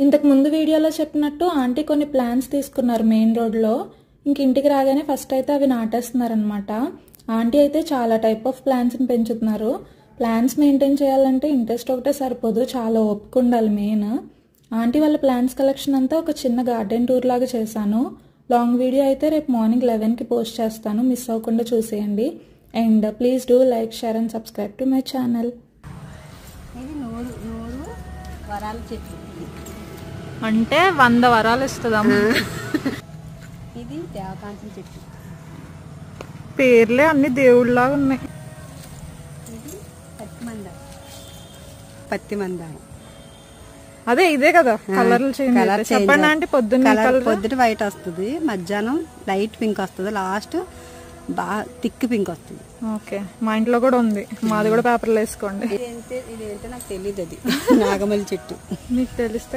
ఇంతకు ముందు వీడియోలో చెప్పినట్టు ఆంటీ కొన్ని ప్లాంట్స్ తీసుకున్నారు మెయిన్ రోడ్లో. ఇంక ఇంటికి రాగానే ఫస్ట్ అయితే అవి నాటేస్తున్నారనమాట. ఆంటీ అయితే చాలా టైప్ ఆఫ్ ప్లాంట్స్ని పెంచుతున్నారు. ప్లాంట్స్ మెయింటైన్ చేయాలంటే ఇంట్రెస్ట్ ఒకటే సరిపోదు, చాలా ఓపిక ఉండాలి మెయిన్. ఆంటీ వాళ్ళ ప్లాంట్స్ కలెక్షన్ అంతా ఒక చిన్న గార్డెన్ టూర్ లాగా చేశాను. లాంగ్ వీడియో అయితే రేపు మార్నింగ్ 11కి పోస్ట్ చేస్తాను, మిస్ అవ్వకుండా చూసేయండి. And please do like, share and subscribe to my channel. ఇది నూరు వరాల చెట్టు అంటే 100 వరాలు ఇస్తుందమ్మా. ఇది దేవకాంతం చెట్టు, పేర్లే అన్ని దేవుళ్ళలాగా ఉన్నాయి. ఇది పత్తి మందారం. అదే ఇదే కదా కలర్లు చేంజ్. చెప్పండి అంటే పొద్దుట వైట్ వస్తుంది, మధ్యాహ్నం లైట్ పింక్ వస్తుంది, లాస్ట్ బాగా థిక్ పింక్ వస్తుంది. ఓకే, మా ఇంట్లో కూడా ఉంది, మాది కూడా పేపర్లో వేసుకోండి. ఇదేంటో నాకు తెలియదు. అది నాగమల్లి చెట్టు. మీకు తెలిస్తే